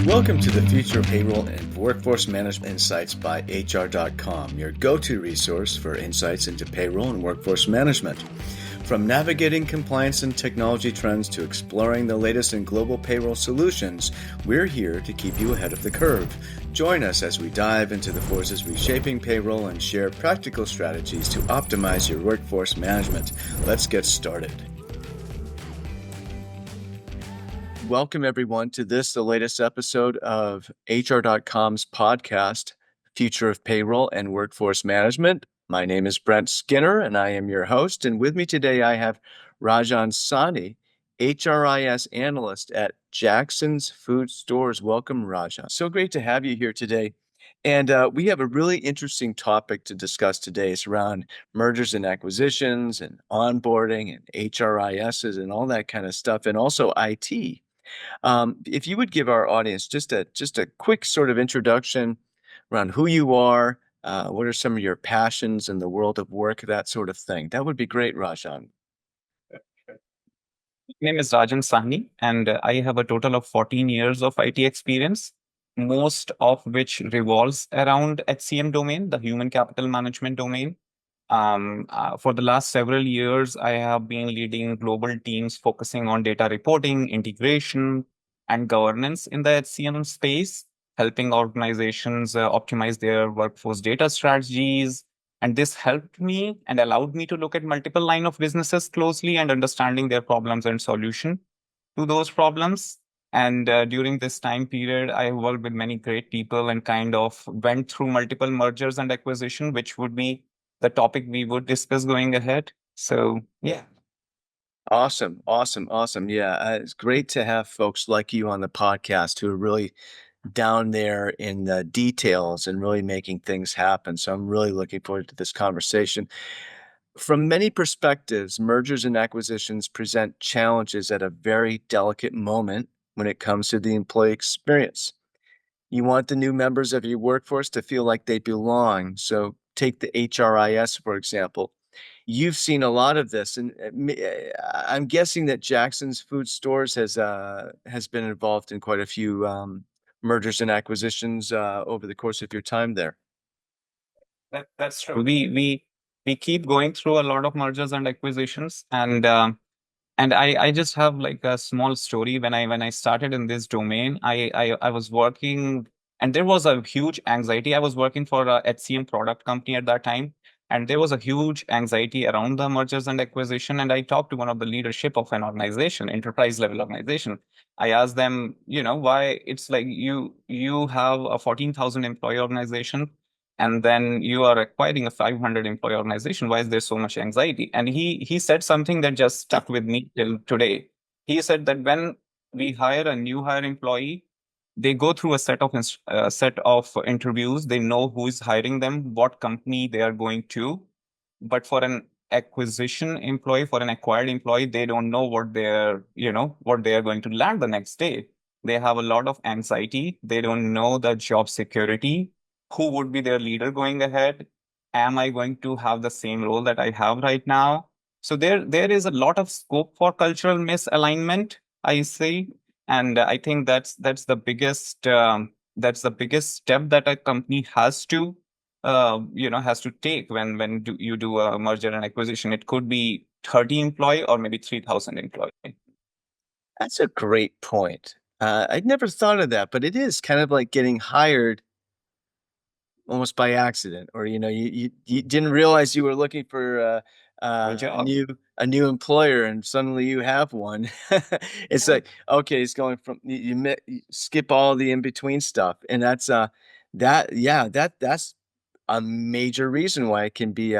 Welcome to the future of payroll and workforce management insights by HR.com, your go-to resource for insights into payroll and workforce management. From navigating compliance and technology trends to exploring the latest in global payroll solutions, we're here to keep you ahead of the curve. Join us as we dive into the forces reshaping payroll and share practical strategies to optimize your workforce management. Let's get started. Welcome, everyone, to the latest episode of HR.com's podcast, Future of Payroll and Workforce Management. My name is Brent Skinner, and I am your host. And with me today, I have Rajan Sahni, HRIS analyst at Jackson's Food Stores. Welcome, Rajan. So great to have you here today. And we have a really interesting topic to discuss today. It's around mergers and acquisitions and onboarding and HRISs and all that kind of stuff, and also IT. If you would give our audience just a quick sort of introduction around who you are, what are some of your passions in the world of work, that sort of thing, that would be great, Rajan. My name is Rajan Sahni, and I have a total of 14 years of IT experience, most of which revolves around HCM domain, the human capital management domain. For the last several years, I have been leading global teams focusing on data reporting, integration, and governance in the HCM space, helping organizations optimize their workforce data strategies. And this helped me and allowed me to look at multiple line of businesses closely and understanding their problems and solution to those problems. And during this time period, I worked with many great people and kind of went through multiple mergers and acquisition, which would be the topic we would discuss going ahead. So, yeah. Awesome. Yeah, it's great to have folks like you on the podcast who are really down there in the details and really making things happen. So I'm really looking forward to this conversation. From many perspectives, mergers and acquisitions present challenges at a very delicate moment when it comes to the employee experience. You want the new members of your workforce to feel like they belong. So take the HRIS, for example. You've seen a lot of this, and I'm guessing that Jackson's Food Stores has been involved in quite a few mergers and acquisitions over the course of your time there. That's true. We keep going through a lot of mergers and acquisitions, and I just have like a small story. When I started in this domain, I was working, and there was a huge anxiety. I was working for a HCM product company at that time, and there was a huge anxiety around the mergers and acquisition. And I talked to one of the leadership of an organization, enterprise level organization. I asked them, why it's like you have a 14,000 employee organization, and then you are acquiring a 500 employee organization. Why is there so much anxiety? And he said something that just stuck with me till today. He said that when we hire a new hire employee, they go through a set of interviews. They know who is hiring them, what company they are going to. But for an acquisition employee, for an acquired employee, they don't know what they are going to land the next day. They have a lot of anxiety. They don't know the job security. Who would be their leader going ahead? Am I going to have the same role that I have right now? So there is a lot of scope for cultural misalignment, I say. And I think that's the biggest step that a company has to take when you do a merger and acquisition. It could be 30 employee or maybe 3,000 employee. That's a great point. I'd never thought of that, but it is kind of like getting hired almost by accident, or you didn't realize you were looking for Good a job. new employer, and suddenly you have one. It's like, okay, it's going from you skip all the in between stuff, and that's that's a major reason why it can be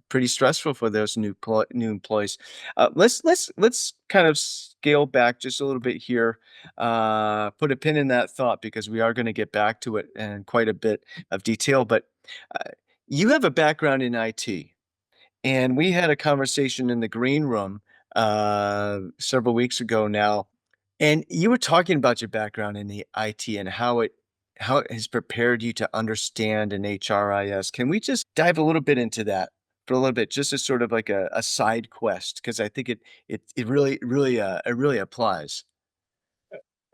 pretty stressful for those new employees. Let's kind of scale back just a little bit here. Put a pin in that thought because we are going to get back to it in quite a bit of detail. But uh, you have a background in IT, and we had a conversation in the green room several weeks ago now, and you were talking about your background in the IT and how it has prepared you to understand an HRIS. Can we just dive a little bit into that for a little bit, just as sort of like a side quest? Because I think it really applies.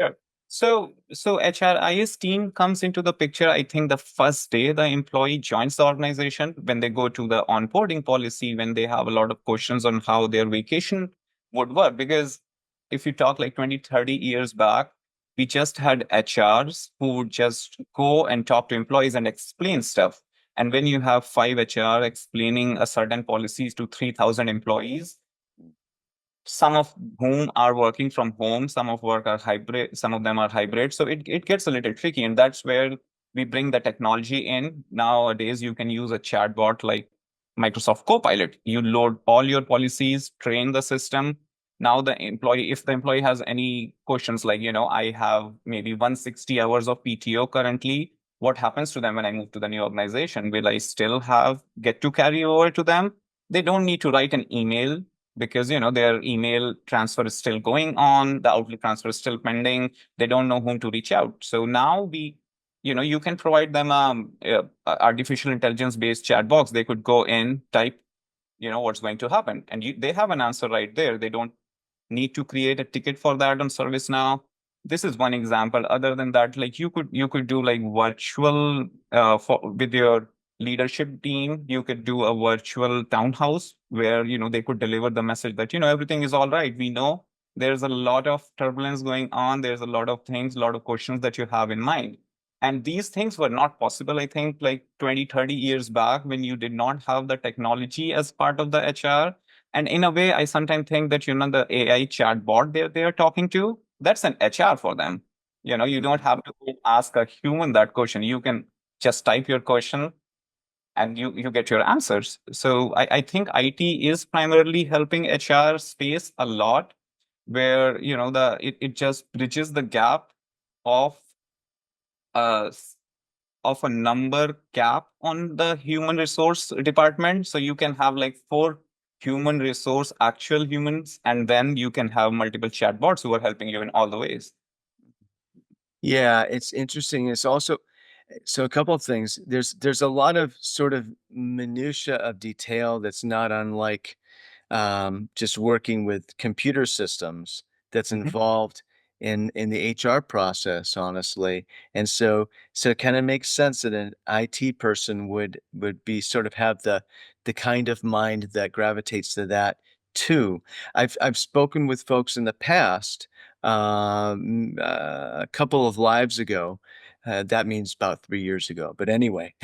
Yeah. So HRIS team comes into the picture, I think the first day the employee joins the organization, when they go to the onboarding policy, when they have a lot of questions on how their vacation would work. Because if you talk like 20, 30 years back, we just had HRs who would just go and talk to employees and explain stuff. And when you have five HR explaining a certain policies to 3,000 employees, some of whom are working from home, some of work are hybrid, some of them are hybrid. So it gets a little tricky. And that's where we bring the technology in. Nowadays, you can use a chatbot like Microsoft Copilot. You load all your policies, train the system. Now the employee, if the employee has any questions like, I have maybe 160 hours of PTO currently, what happens to them when I move to the new organization? Will I still have get to carry over to them? They don't need to write an email, because their email transfer is still going on, the Outlook transfer is still pending, they don't know whom to reach out. So now you can provide them artificial intelligence based chat box. They could go in, type what's going to happen, and they have an answer right there. They don't need to create a ticket for that on ServiceNow. This is one example. Other than that, like you could do like virtual with your leadership team. You could do a virtual townhouse where they could deliver the message that everything is all right. We know there's a lot of turbulence going on. There's a lot of things, a lot of questions that you have in mind. And these things were not possible, I think, like 20, 30 years back, when you did not have the technology as part of the HR. And in a way, I sometimes think that, the AI chatbot they're talking to, that's an HR for them. You don't have to go ask a human that question. You can just type your question and you get your answers. So I think IT is primarily helping HR space a lot, where, it just bridges the gap of uh of a number cap on the human resource department. So you can have like four human resource, actual humans, and then you can have multiple chatbots who are helping you in all the ways. Yeah, it's interesting. It's also so a couple of things. There's a lot of sort of minutia of detail that's not unlike just working with computer systems that's Mhm. involved in the HR process, honestly. And so it kind of makes sense that an IT person would be sort of have the kind of mind that gravitates to that too. I've spoken with folks in the past, a couple of lives ago. That means about 3 years ago. But anyway,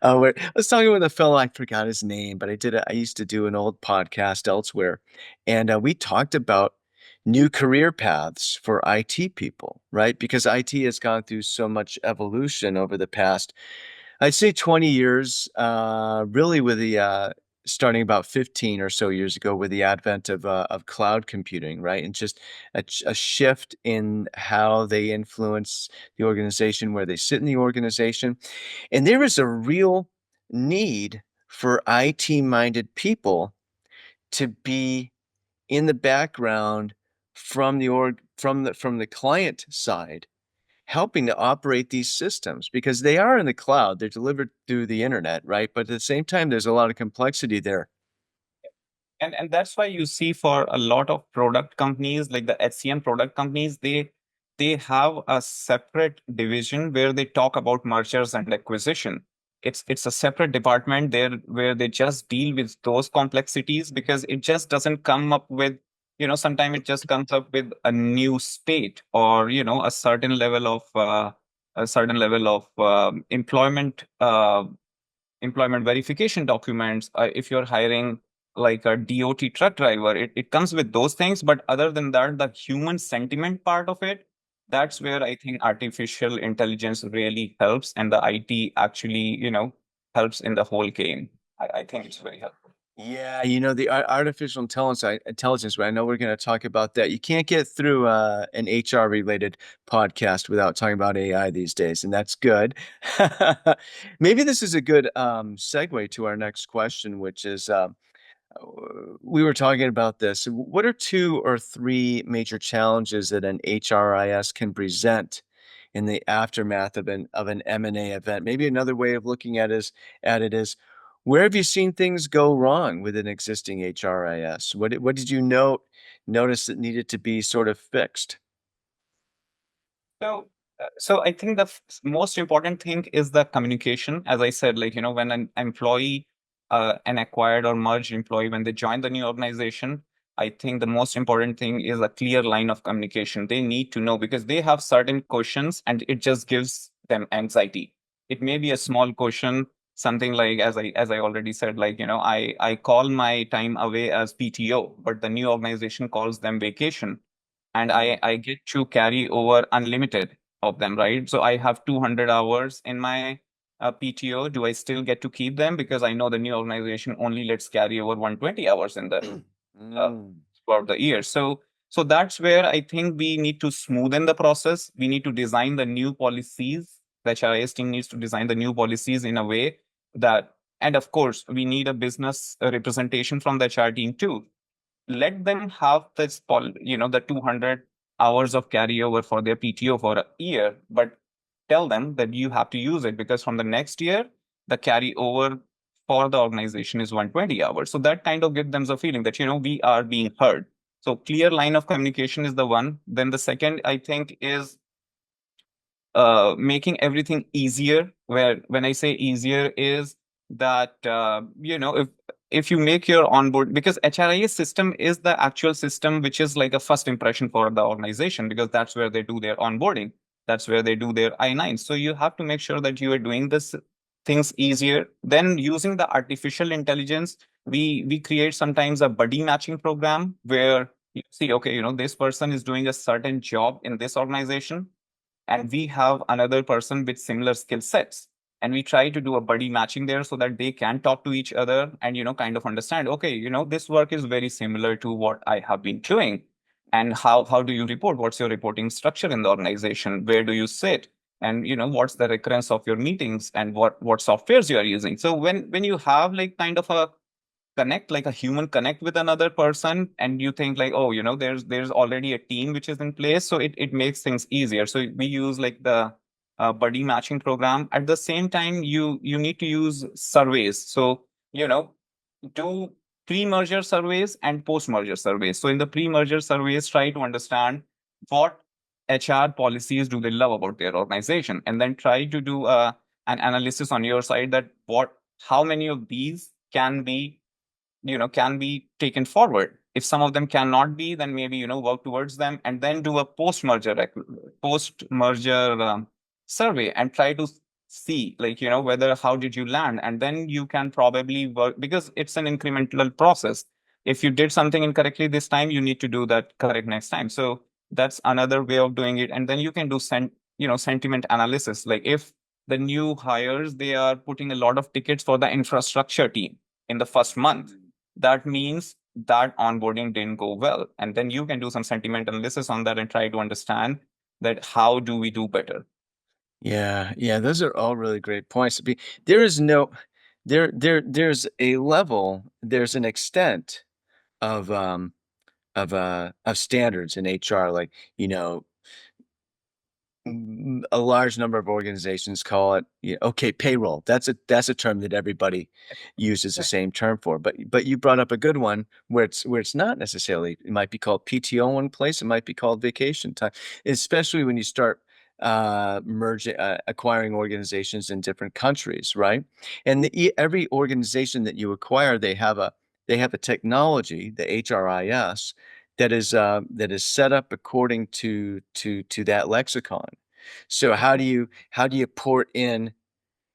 I was talking with a fellow. I forgot his name, but I used to do an old podcast elsewhere, and we talked about new career paths for IT people, right? Because IT has gone through so much evolution over the past, I'd say 20 years, really with the starting about 15 or so years ago with the advent of cloud computing, right? And just a shift in how they influence the organization, where they sit in the organization. And there is a real need for IT minded people to be in the background from the client side, helping to operate these systems, because they are in the cloud, they're delivered through the internet, right? But at the same time, there's a lot of complexity there. And that's why you see, for a lot of product companies, like the HCM product companies, they have a separate division where they talk about mergers and acquisition. It's a separate department there where they just deal with those complexities, because it just doesn't come up with, sometimes it just comes up with a new state, or a certain level of employment verification documents. If you're hiring like a DOT truck driver, it comes with those things. But other than that, the human sentiment part of it, that's where I think artificial intelligence really helps, and the IT actually, helps in the whole game. I think it's very helpful. Yeah, the artificial intelligence, right? I know we're going to talk about that. You can't get through an HR related podcast without talking about AI these days, and that's good. Maybe this is a good segue to our next question, which is we were talking about this. What are two or three major challenges that an HRIS can present in the aftermath of an M&A event? Maybe another way of looking at it is, where have you seen things go wrong with an existing HRIS? What did you notice that needed to be sort of fixed? So, so I think the most important thing is the communication. As I said, like, when an employee, an acquired or merged employee, when they join the new organization, I think the most important thing is a clear line of communication. They need to know because they have certain questions and it just gives them anxiety. It may be a small question, something like, as I already said, like, I call my time away as PTO, but the new organization calls them vacation, and Mm. I get to carry over unlimited of them, right? So I have 200 hours in my PTO. Do I still get to keep them? Because I know the new organization only lets carry over 120 hours in the uh, Mm. throughout the year. So that's where I think we need to smoothen the process. We need to design the new policies. The HRIS team needs to design the new policies in a way that, and of course, we need a business representation from the HR team too. Let them have this, the 200 hours of carryover for their PTO for a year, but tell them that you have to use it because from the next year, the carryover for the organization is 120 hours. So that kind of gives them the feeling that, we are being heard. So clear line of communication is the one. Then the second, I think, is making everything easier. Where when I say easier is that if you make your onboard, because HRIS system is the actual system which is like a first impression for the organization, because that's where they do their onboarding, that's where they do their I-9. So you have to make sure that you are doing this things easier. Then using the artificial intelligence, we create sometimes a buddy matching program where you see, okay, this person is doing a certain job in this organization and we have another person with similar skill sets, and we try to do a buddy matching there so that they can talk to each other and kind of understand, okay, this work is very similar to what I have been doing. And how do you report? What's your reporting structure in the organization? Where do you sit? And what's the recurrence of your meetings, and what softwares you are using? So when you have like kind of a connect, like a human connect with another person, and you think like, oh, there's already a team which is in place, so it makes things easier. So we use like the buddy matching program. At the same time, you need to use surveys. So do pre-merger surveys and post-merger surveys. So in the pre-merger surveys, try to understand what HR policies do they love about their organization, and then try to do an analysis on your side that how many of these can be taken forward. If some of them cannot be, then maybe work towards them, and then do a post merger survey and try to see, like, whether how did you land, and then you can probably work, because it's an incremental process. If you did something incorrectly this time, you need to do that correct next time. So that's another way of doing it. And then you can do sentiment analysis. Like, if the new hires, they are putting a lot of tickets for the infrastructure team in the first month, that means that onboarding didn't go well. And then you can do some sentiment analysis on that and try to understand that how do we do better. Yeah, yeah, those are all really great points. There is no, there's a level, there's an extent of of standards in HR, like, you know, a large number of organizations call it, okay, payroll. That's a term that everybody uses the same term for. But you brought up a good one where it's not necessarily. It might be called PTO in one place. It might be called vacation time, especially when you start merging, acquiring organizations in different countries, right? And every organization that you acquire, they have a technology, the HRIS, that is set up according to that lexicon. So how do you port in,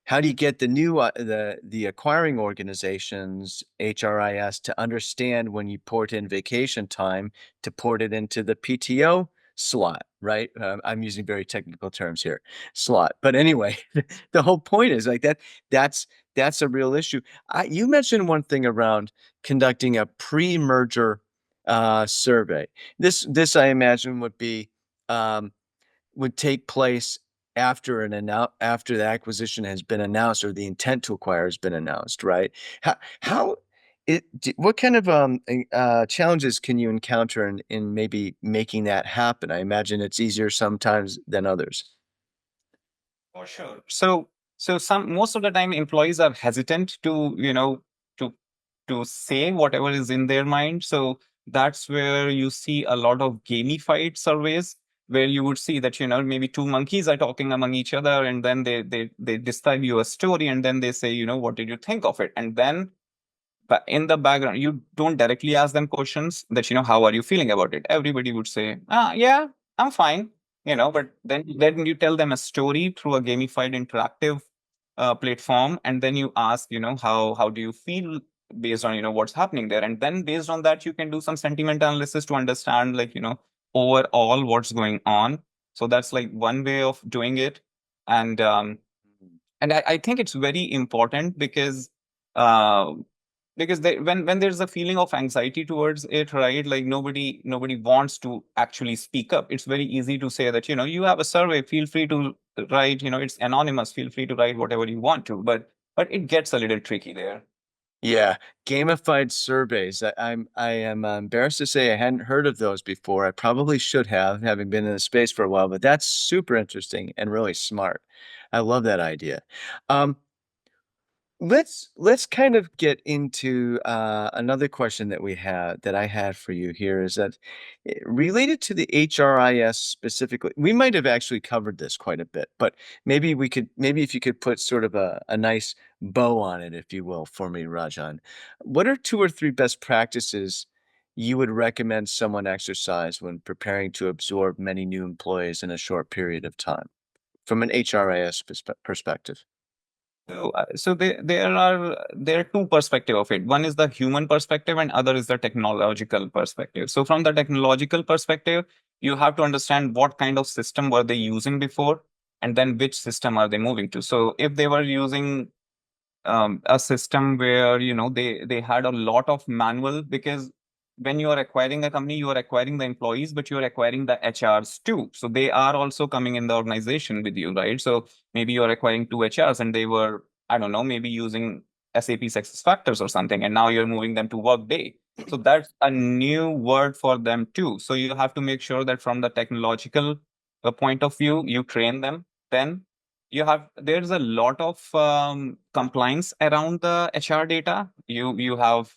how do you get the new the acquiring organizations HRIS to understand when you port in vacation time to port it into the PTO slot, right? I'm using very technical terms here, slot. But anyway, the whole point is like that. That's that's a real issue. You mentioned one thing around conducting a pre-merger survey. This I imagine um, would take place after the acquisition has been announced or the intent to acquire has been announced, right? How what kind of challenges can you encounter in maybe making that happen? I imagine it's easier sometimes than others. For sure. So some most of the time employees are hesitant to, to say whatever is in their mind. So that's where you see a lot of gamified surveys where you would see that, maybe two monkeys are talking among each other, and then they describe you a story, and then they say, what did you think of it? And then, but in the background, you don't directly ask them questions that, how are you feeling about it? Everybody would say, yeah, I'm fine, but then you tell them a story through a gamified interactive platform, and then you ask, how do you feel based on, what's happening there? And then based on that, you can do some sentiment analysis to understand, like, overall what's going on. So that's like one way of doing it. And I think it's very important uh, because when there's a feeling of anxiety towards it, right? Like nobody wants to actually speak up. It's very easy to say that, you have a survey, feel free to write, it's anonymous, feel free to write whatever you want to, but it gets a little tricky there. Yeah, gamified surveys. I am embarrassed to say I hadn't heard of those before. I probably should have, having been in the space for a while, but that's super interesting and really smart. I love that idea. Um, let's kind of get into another question that we had that I had for you here is that related to the HRIS specifically, we might have actually covered this quite a bit, but maybe if you could put sort of a nice bow on it, if you will, for me, Rajan. What are two or three best practices you would recommend someone exercise when preparing to absorb many new employees in a short period of time from an HRIS perspective? So there are two perspective of it. One is the human perspective, and other is the technological perspective. So from the technological perspective, you have to understand what kind of system were they using before, and then which system are they moving to. So if they were using a system where, they had a lot of manual, because when you are acquiring a company, you are acquiring the employees, but you are acquiring the HRs too, so they are also coming in the organization with you, right? So maybe you are acquiring two HRs, and they were, I don't know, maybe using SAP success factors or something, and now you're moving them to Workday. So that's a new word for them too. So you have to make sure that from the technological point of view, you train them. Then there's a lot of compliance around the HR data. You have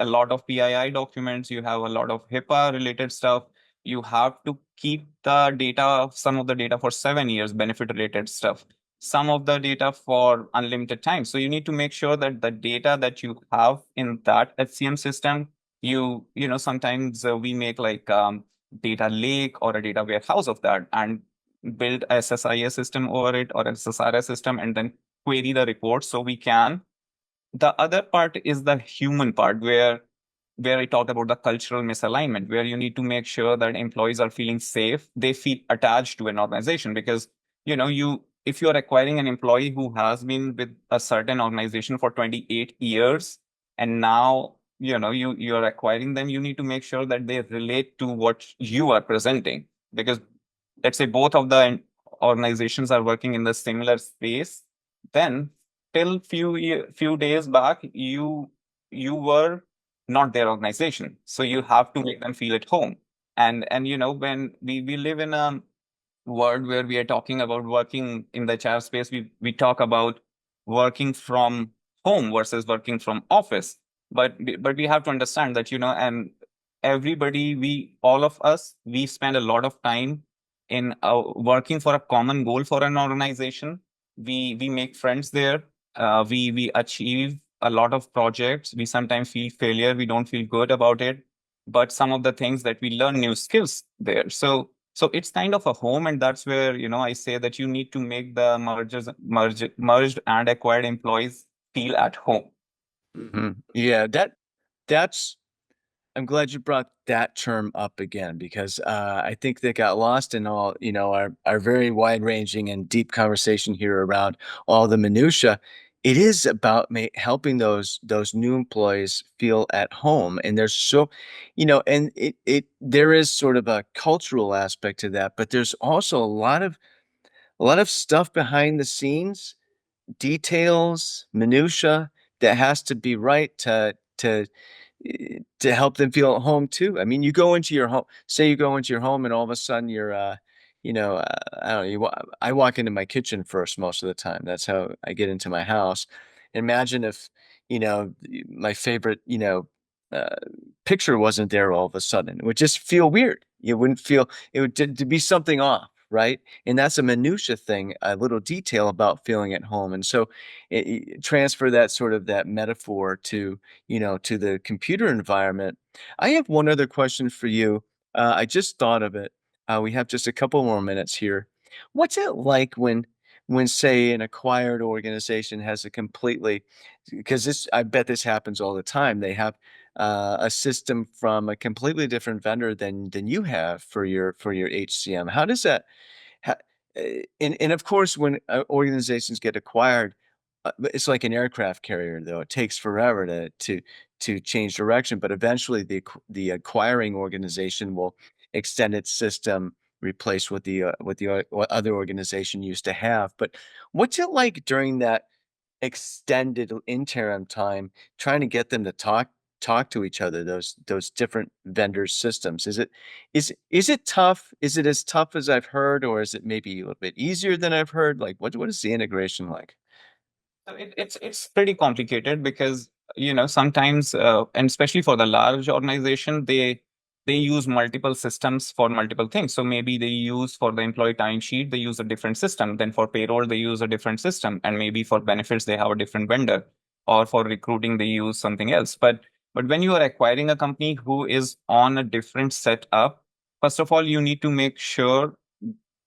a lot of PII documents, you have a lot of HIPAA related stuff. You have to keep the data, some of the data for 7 years, benefit related stuff, some of the data for unlimited time. So you need to make sure that the data that you have in that HCM system, sometimes we make like data lake or a data warehouse of that, and build a SSIS system over it or SSRS system, and then query the reports so we can. The other part is the human part, where I talked about the cultural misalignment, where you need to make sure that employees are feeling safe, they feel attached to an organization. Because if you're acquiring an employee who has been with a certain organization for 28 years, and now you're acquiring them, you need to make sure that they relate to what you are presenting. Because let's say both of the organizations are working in the similar space, then till few days back, you were not their organization, so you have to make them feel at home. And when we live in a world where we are talking about working in the HR space, we talk about working from home versus working from office. But we have to understand that, and everybody, we all of us, we spend a lot of time in working for a common goal for an organization. We make friends there. We achieve a lot of projects. We sometimes feel failure, we don't feel good about it, but some of the things that we learn new skills there. So it's kind of a home, and that's where, I say that you need to make the merged and acquired employees feel at home. Yeah, that's I'm glad you brought that term up again because I think they got lost in all, our very wide-ranging and deep conversation here around all the minutia. It is about helping those new employees feel at home, and there's so, and it there is sort of a cultural aspect to that, but there's also a lot of stuff behind the scenes, details, minutia that has to be right to help them feel at home too. I mean, you go into your home, say you go into your home, and all of a sudden you're, I don't know, I walk into my kitchen first most of the time. That's how I get into my house. Imagine if, my favorite, uh, picture wasn't there all of a sudden. It would just feel weird. You wouldn't feel it would to be something off, right? And that's a minutia thing, a little detail about feeling at home. And so transfer that sort of that metaphor to, to the computer environment. I have one other question for you. I just thought of it. We have just a couple more minutes here. What's it like when say an acquired organization has a completely, because this, I bet this happens all the time. They have a system from a completely different vendor than you have for your HCM. How does that? Ha and of course, when, organizations get acquired, it's like an aircraft carrier, though. It takes forever to change direction, but eventually the acquiring organization will extend its system, replace what what other organization used to have. But what's it like during that extended interim time, trying to get them to talk to each other, those different vendor systems? Is it tough? Is it as tough as I've heard, or is it maybe a little bit easier than I've heard? Like, what is the integration like? So it's pretty complicated because sometimes and especially for the large organization, they use multiple systems for multiple things. So maybe they use for the employee timesheet, they use a different system. Then for payroll, they use a different system, and maybe for benefits they have a different vendor, or for recruiting they use something else. But when you are acquiring a company who is on a different setup, first of all, you need to make sure.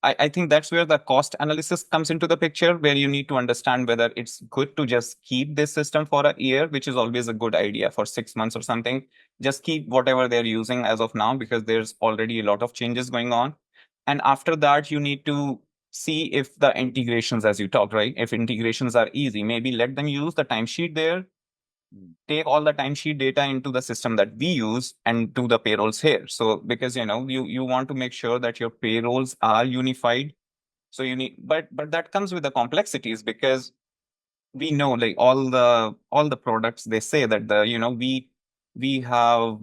I think that's where the cost analysis comes into the picture, where you need to understand whether it's good to just keep this system for a year, which is always a good idea for 6 months or something. Just keep whatever they're using as of now, because there's already a lot of changes going on. And after that, you need to see if the integrations, as you talked, right? If integrations are easy, maybe let them use the timesheet there, Mm. take all the timesheet data into the system that we use and do the payrolls here. So because you want to make sure that your payrolls are unified, so you need, but that comes with the complexities, because we know, like, all the products, they say that we have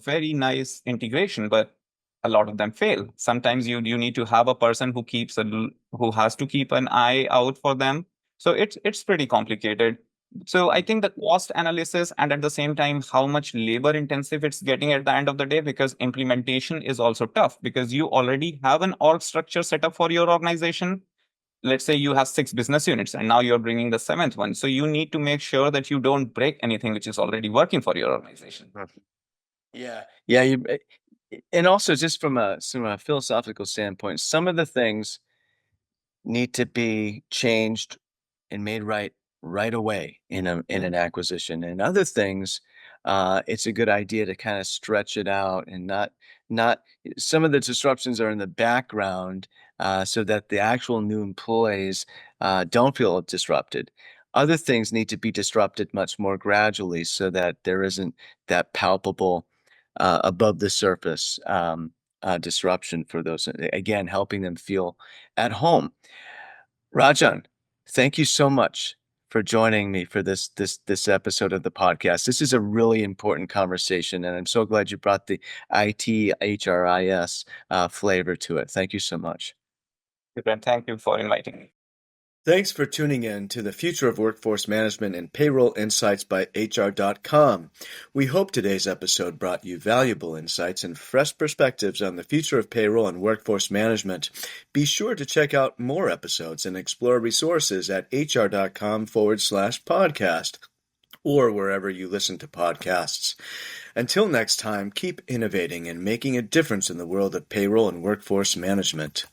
very nice integration, but a lot of them fail. Sometimes you need to have a person who has to keep an eye out for them. So it's pretty complicated. So I think the cost analysis, and at the same time how much labor intensive it's getting at the end of the day, because implementation is also tough, because you already have an org structure set up for your organization. Let's say you have 6 business units, and now you're bringing the seventh one. So you need to make sure that you don't break anything which is already working for your organization. Yeah, yeah. And also just from a philosophical standpoint, some of the things need to be changed and made right away in an acquisition. And other things, it's a good idea to kind of stretch it out and not some of the disruptions are in the background, so that the actual new employees don't feel disrupted. Other things need to be disrupted much more gradually so that there isn't that palpable above the surface disruption for those, again, helping them feel at home. Rajan, thank you so much for joining me for this episode of the podcast. This is a really important conversation, and I'm so glad you brought the IT HRIS flavor to it. Thank you so much. Brent, thank you for inviting me. Thanks for tuning in to the Future of Workforce Management and Payroll Insights by HR.com. We hope today's episode brought you valuable insights and fresh perspectives on the future of payroll and workforce management. Be sure to check out more episodes and explore resources at hr.com/podcast or wherever you listen to podcasts. Until next time, keep innovating and making a difference in the world of payroll and workforce management.